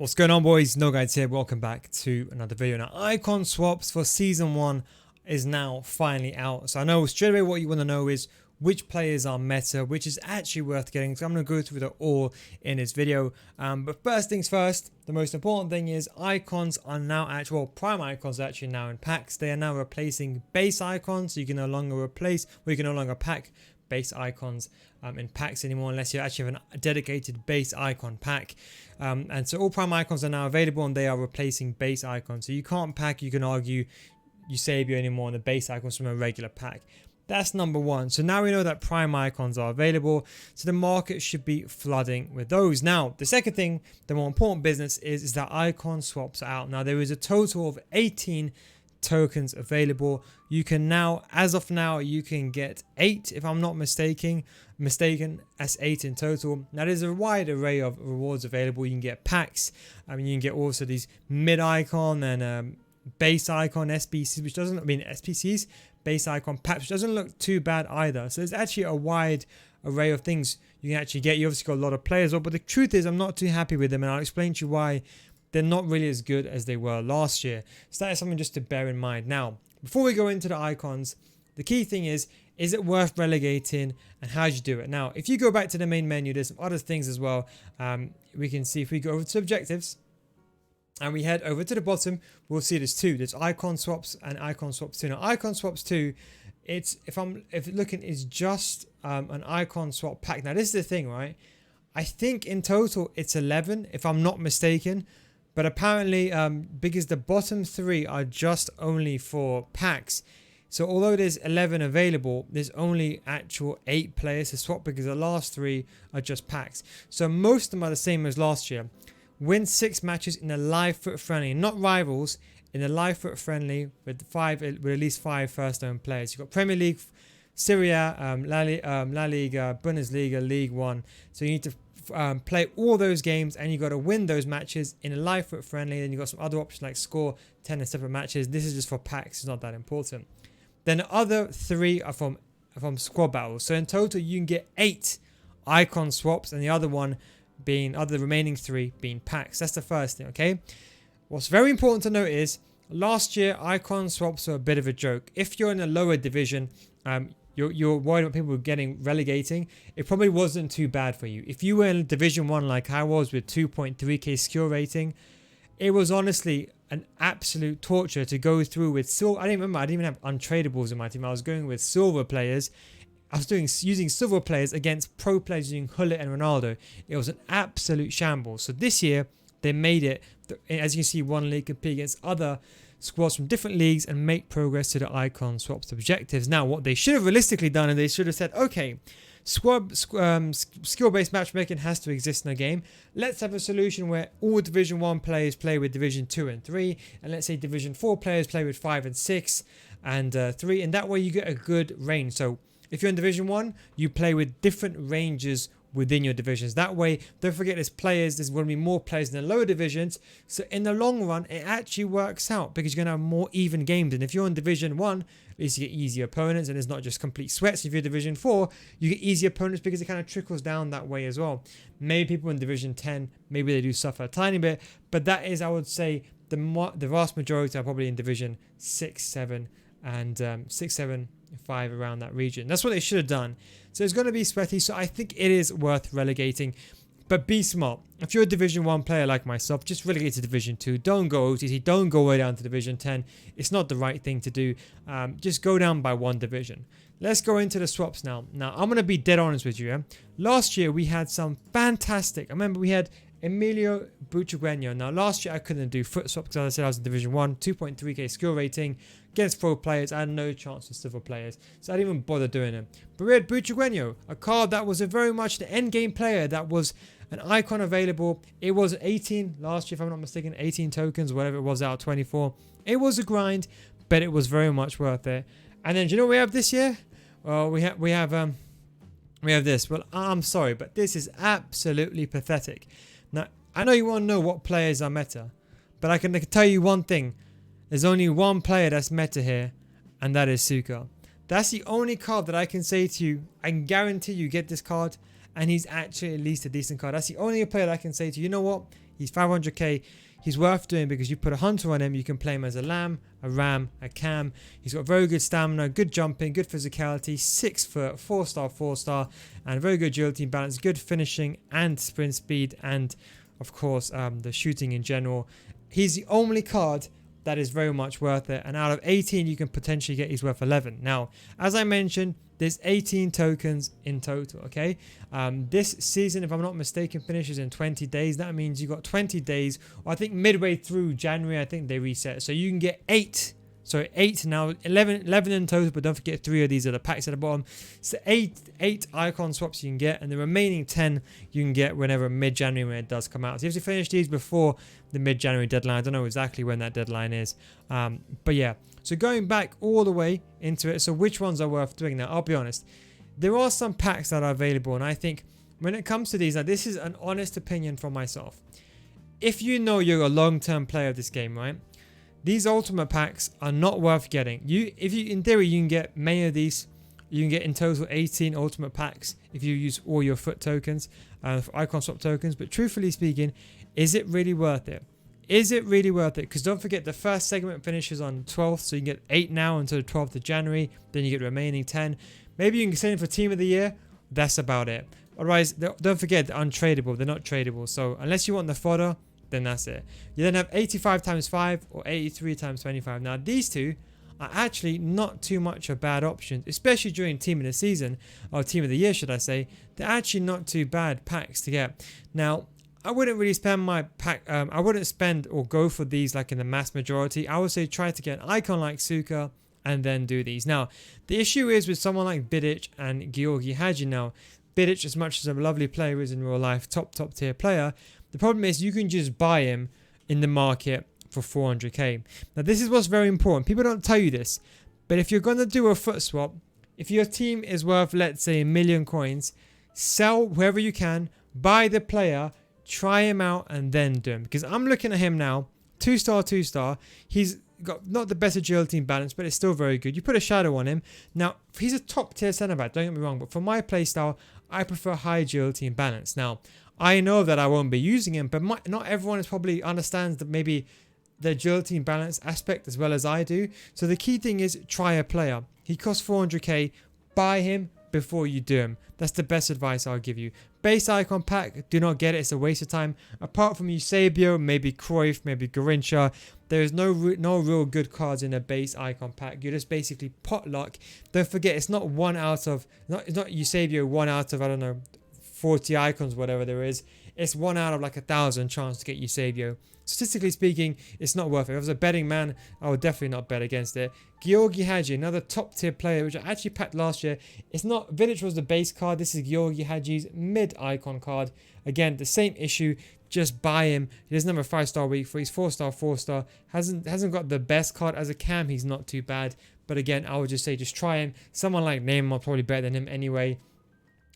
What's going on, boys? NealGuides here. Welcome back to another video. Now, icon swaps for season 1 is now finally out. So I know straight away what you want to know is which players are meta, which is actually worth getting. So I'm going to go through it all in this video. But first things first, the most important thing is icons are now actually, well, prime icons are actually now in packs. They are now replacing base icons. So you can no longer replace, or you can no longer pack base icons in packs anymore, unless you actually have a dedicated base icon pack. And so all prime icons are now available and they are replacing base icons. So you can't pack, you can argue, you save you anymore on the base icons from a regular pack. That's number one. So now we know that prime icons are available. So the market should be flooding with those. Now, the second thing, the more important business is that icon swaps are out. Now, there is a total of 18 tokens available. You can now, as of now, you can get 8 if I'm not mistaken. That's 8 in total. Now there's a wide array of rewards available. You can get packs. You can get also these mid icon and base icon SBCs, which doesn't, SPCs, base icon packs, which doesn't look too bad either. So there's actually a wide array of things you can actually get. You obviously got a lot of players, but the truth is I'm not too happy with them, and I'll explain to you why. They're not really as good as they were last year. So that is something just to bear in mind. Now, before we go into the icons, the key thing is it worth relegating and how do you do it? Now, if you go back to the main menu, there's some other things as well. We can see if we go over to objectives and we head over to the bottom, we'll see there's two. There's icon swaps and icon swaps 2. Now, icon swaps 2, it's if looking, is just an icon swap pack. Now, this is the thing, right? I think in total it's 11, if I'm not mistaken. But apparently, because the bottom 3 are just only for packs. So although there's 11 available, there's only actual 8 players to swap because the last 3 are just packs. So most of them are the same as last year. Win 6 matches in a live foot friendly, not rivals, in a live foot friendly with at least 5 first known players. You've got Premier League, Serie A, La Liga, Bundesliga, League 1. So you need to play all those games and you got to win those matches in a live foot friendly. Then you got some other options like score 10 and separate matches. This is just for packs, it's not that important. Then the other 3 are from squad battles. So in total you can get 8 icon swaps and the other one being the remaining 3 being packs. That's the first thing, okay? What's very important to note is last year icon swaps were a bit of a joke. If you're in a lower division, you're worried about people getting relegating, it probably wasn't too bad for you. If you were in Division 1 like I was with 2.3k skill rating, it was honestly an absolute torture to go through with silver. I didn't even have untradables in my team. I was going with silver players. I was using silver players against pro players using Hullet and Ronaldo. It was an absolute shambles. So this year, they made it, as you can see, one league compete against other squads from different leagues and make progress to the icon swaps objectives. Now, what they should have realistically done is they should have said, okay, skill-based matchmaking has to exist in a game. Let's have a solution where all Division 1 players play with Division 2 and 3, and let's say Division 4 players play with 5 and 6 and 3, and that way you get a good range. So if you're in Division 1, you play with different ranges within your divisions. That way, don't forget there's going to be more players in the lower divisions. So in the long run, it actually works out because you're going to have more even games. And if you're in Division 1, at least you get easier opponents and it's not just complete sweats. If you're Division 4, you get easier opponents because it kind of trickles down that way as well. Maybe people in Division 10, maybe they do suffer a tiny bit, but that is, I would say, the vast majority are probably in Division 6, 7 and 6, 7, 5 around that region. That's what they should have done. So it's going to be sweaty. So I think it is worth relegating, but be smart. If you're a Division 1 player like myself, just relegate to Division 2. Don't go OTC. Don't go way down to Division 10. It's not the right thing to do. Just go down by 1 division. Let's go into the swaps now. Now, I'm going to be dead honest with you. Yeah? Last year, we had some fantastic. I remember we had Emilio Butragueño. Now, last year I couldn't do foot swaps because I said I was in Division 1, 2.3k skill rating. Against pro players, I had no chance with silver players, so I didn't even bother doing it. But we had Butragueño, a card that was very much the end game player, that was an icon available. It was 18 last year, if I'm not mistaken, 18 tokens, whatever it was, out of 24. It was a grind, but it was very much worth it. And then, do you know what we have this year? Well, we have this. Well, I'm sorry, but this is absolutely pathetic. Now, I know you want to know what players are meta, but I can tell you one thing. There's only one player that's meta here, and that is Suka. That's the only card that I can say to you, I can guarantee you get this card, and he's actually at least a decent card. That's the only player that I can say to you, you know what? He's 500k. He's worth doing because you put a hunter on him, you can play him as a lamb, a ram, a cam. He's got very good stamina, good jumping, good physicality, 6 foot, 4-star, 4-star, and very good agility and balance, good finishing and sprint speed, and of course the shooting in general. He's the only card that is very much worth it, and out of 18 you can potentially get, he's worth 11. Now, as I mentioned, there's 18 tokens in total, okay? This season, if I'm not mistaken, finishes in 20 days. That means you got 20 days, or I think midway through January, I think they reset. So you can get 8 now, 11 in total, but don't forget 3 of these are the packs at the bottom. So 8 icon swaps you can get, and the remaining 10 you can get whenever mid-January when it does come out. So you have to finish these before the mid-January deadline. I don't know exactly when that deadline is, but yeah. So going back all the way into it, so which ones are worth doing? Now, I'll be honest, there are some packs that are available, and I think when it comes to these, now this is an honest opinion from myself. If you know you're a long-term player of this game, right? These ultimate packs are not worth getting. In theory, you can get many of these. You can get in total 18 ultimate packs if you use all your foot tokens, icon swap tokens. But truthfully speaking, is it really worth it? Is it really worth it? Because don't forget, the first segment finishes on 12th, so you can get 8 now until the 12th of January. Then you get the remaining 10. Maybe you can send it for Team of the Year. That's about it. Otherwise, don't forget, they're untradeable. They're not tradable. So unless you want the fodder, then that's it. You then have 85 times 5 or 83 times 25. Now, these two are actually not too much a bad option, especially during Team of the Season, or Team of the Year, should I say. They're actually not too bad packs to get. Now, I wouldn't really spend my pack, I wouldn't spend or go for these like in the mass majority. I would say try to get an icon like Suka and then do these. Now, the issue is with someone like Vidic and Georgi Hadji. Now, Vidic, as much as a lovely player is in real life, top tier player, the problem is you can just buy him in the market for 400k. Now, this is what's very important. People don't tell you this, but if you're going to do a foot swap, if your team is worth, let's say, 1 million coins, sell wherever you can, buy the player, try him out, and then do him. Because I'm looking at him now, 2-star. He's got not the best agility and balance, but it's still very good. You put a shadow on him. Now, he's a top tier centre back, don't get me wrong, but for my playstyle, I prefer high agility and balance. Now, I know that I won't be using him, but not everyone is probably understands that maybe the agility and balance aspect as well as I do. So the key thing is try a player. He costs 400k. Buy him before you do him. That's the best advice I'll give you. Base icon pack, do not get it. It's a waste of time. Apart from Eusebio, maybe Cruyff, maybe Garincha, there is no real good cards in a base icon pack. You're just basically potluck. Don't forget, it's not it's not Eusebio 1 out of, I don't know, 40 icons, whatever there is. It's 1 out of like 1,000 chance to get Eusebio. Statistically speaking, it's not worth it. If I was a betting man, I would definitely not bet against it. Georgi Hadji, another top tier player, which I actually packed last year. It's not, Vidic was the base card. This is Georgi Hadji's mid icon card. Again, the same issue. Just buy him. He doesn't have a 5-star week for. He's 4-star. Hasn't got the best card as a cam. He's not too bad. But again, I would just say just try him. Someone like Neymar probably better than him anyway.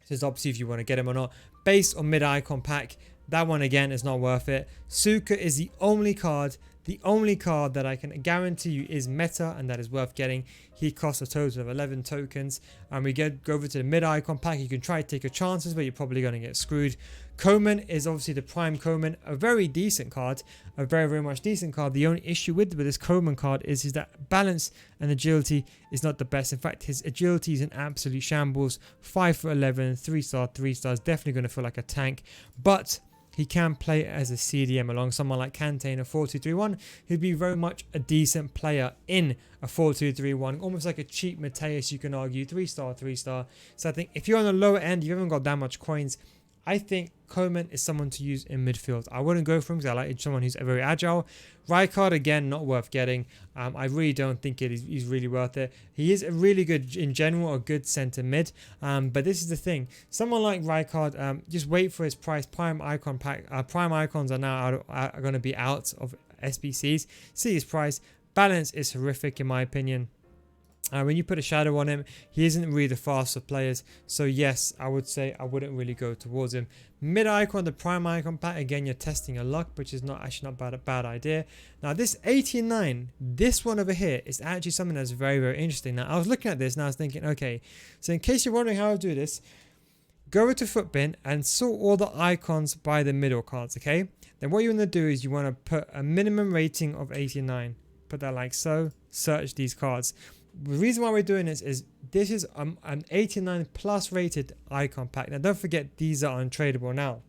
So it's obviously if you want to get him or not. Base or mid icon pack. That one again is not worth it. Suka is the only card that I can guarantee you is meta and that is worth getting. He costs a total of 11 tokens. And we go over to the mid icon pack. You can try to take your chances, but you're probably going to get screwed. Coman is obviously the prime Coman, a very decent card, a very much decent card. The only issue with this Coman card is that balance and agility is not the best. In fact, his agility is an absolute shambles. 5'11", 3-star, 3 stars, definitely going to feel like a tank. But he can play as a CDM along someone like Kante in a 4-2-3-1. He'd be very much a decent player in a 4-2-3-1. Almost like a cheap Mateus, you can argue. 3-star, 3-star. So I think if you're on the lower end, you haven't got that much coins, I think Coman is someone to use in midfield. I wouldn't go for him because I like someone who's very agile. Rijkaard, again, not worth getting. I really don't think he's really worth it. He is a really good, in general, a good centre mid. But this is the thing. Someone like Rijkaard, just wait for his price. Prime icon pack. Prime icons are now are going to be out of SBCs. See his price. Balance is horrific in my opinion. When you put a shadow on him, he isn't really the fastest of players. So yes, I would say I wouldn't really go towards him. Mid icon, the prime icon pack, again, you're testing your luck, which is actually not a bad idea. Now this 89, this one over here is actually something that's very interesting. Now I was looking at this and I was thinking, okay, so in case you're wondering how I do this, go over to Footbin and sort all the icons by the middle cards, okay? Then what you want to do is you want to put a minimum rating of 89. Put that like so. Search these cards. The reason why we're doing this is an 89 plus rated icon pack. Now don't forget these are untradeable. Now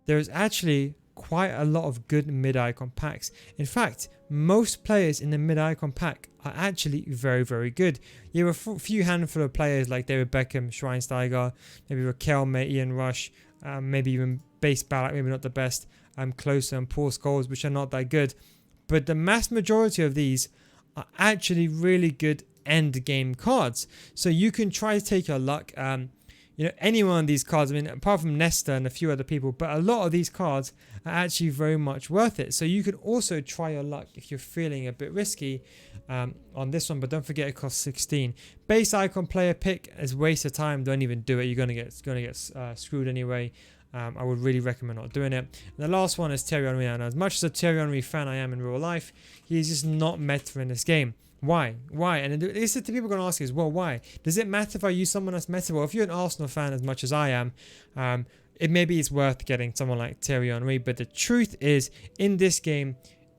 there's actually quite a lot of good mid icon packs. In fact, most players in the mid icon pack are actually very, very good. You have a few handful of players like David Beckham, Schweinsteiger, maybe Raquel, Ian Rush, maybe even Base Ballack, maybe not the best, Closer and Paul Scholes, which are not that good. But the mass majority of these are actually really good end game cards. So you can try to take your luck. Any one of these cards, I mean, apart from Nesta and a few other people, but a lot of these cards are actually very much worth it. So you can also try your luck if you're feeling a bit risky on this one, but don't forget it costs 16. Base icon player pick is a waste of time. Don't even do it. You're gonna get screwed anyway. I would really recommend not doing it. And the last one is Thierry Henry. And as much as a Thierry Henry fan I am in real life, he's just not meta in this game. Why? And this is the people are going to ask is, well, why? Does it matter if I use someone that's meta? Well, if you're an Arsenal fan as much as I am, maybe it's worth getting someone like Thierry Henry. But the truth is, in this game,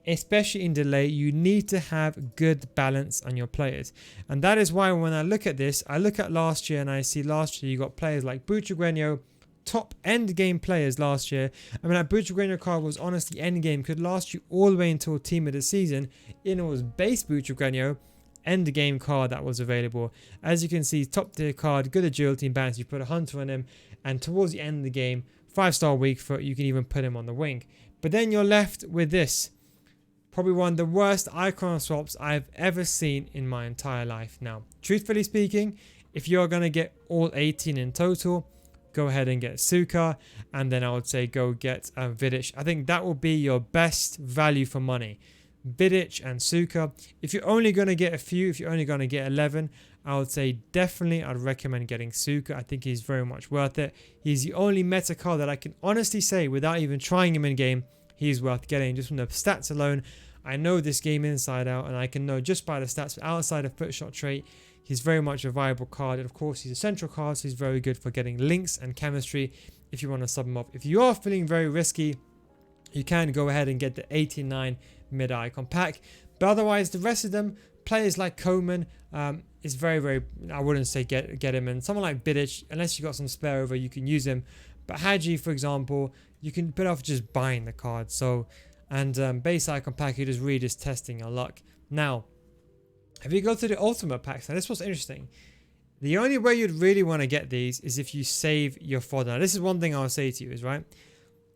especially in delay, you need to have good balance on your players. And that is why when I look at this, I look at last year and I see last year you got players like Butragueño, top end game players last year. I mean, that Butragueño card was honestly end game, could last you all the way until team of the season. It was base Butragueño, end game card that was available. As you can see, top tier card, good agility and balance. You put a hunter on him, and towards the end of the game, 5-star weak foot, you can even put him on the wing. But then you're left with this. Probably one of the worst icon swaps I've ever seen in my entire life. Now, truthfully speaking, if you're going to get all 18 in total, go ahead and get Suka, and then I would say go get Vidic. I think that will be your best value for money. Vidic and Suka. If you're only going to get a few, if you're only going to get 11, I would say definitely I'd recommend getting Suka. I think he's very much worth it. He's the only meta card that I can honestly say, without even trying him in game, he's worth getting. Just from the stats alone, I know this game inside out, and I can know just by the stats outside of foot shot trait, he's very much a viable card. And of course, he's a central card, so he's very good for getting links and chemistry if you want to sub him up. If you are feeling very risky, you can go ahead and get the 89 mid icon pack. But otherwise, the rest of them, players like Coman, is very, very, I wouldn't say get him. And someone like Vidic, unless you got some spare over, you can use him. But Hadji, for example, you can put off just buying the card. So, and base icon pack, you're just really just testing your luck. Now, if you go to the ultimate packs, now this was interesting. The only way you'd really want to get these is if you save your fodder. Now, this is one thing I'll say to you is, right,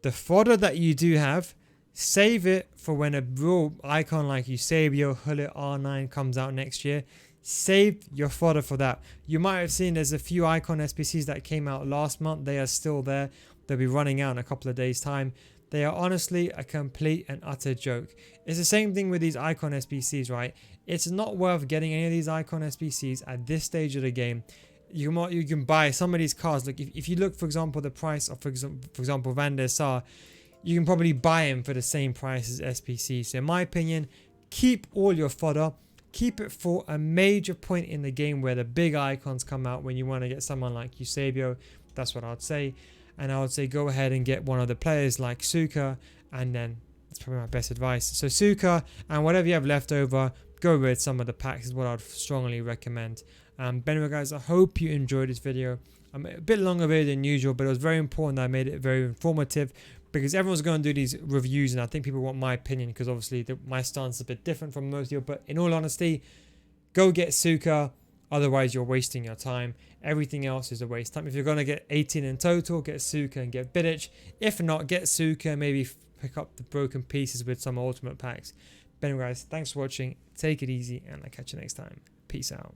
the fodder that you do have, save it for when a real icon like Eusebio, Hullet, R9 comes out next year. Save your fodder for that. You might have seen there's a few icon SBCs that came out last month. They are still there. They'll be running out in a couple of days' time. They are honestly a complete and utter joke. It's the same thing with these icon SBCs, right? It's not worth getting any of these icon SBCs at this stage of the game. You can buy some of these cards. Like if you look, for example, the price of, for example, Van der Sar, you can probably buy him for the same price as SBC. So in my opinion, keep all your fodder. Keep it for a major point in the game where the big icons come out, when you want to get someone like Eusebio. That's what I'd say. And I would say go ahead and get one of the players like Suka, and then that's probably my best advice. So Suka, and whatever you have left over, go with some of the packs is what I'd strongly recommend. But anyway, guys, I hope you enjoyed this video. A bit longer video than usual, but it was very important that I made it very informative, because everyone's going to do these reviews, and I think people want my opinion, because obviously my stance is a bit different from most of you. But in all honesty, go get Suka. Otherwise, you're wasting your time. Everything else is a waste of time. If you're going to get 18 in total, get Suka and get Vidic. If not, get Suka, maybe pick up the broken pieces with some ultimate packs. But anyway, guys, thanks for watching. Take it easy, and I'll catch you next time. Peace out.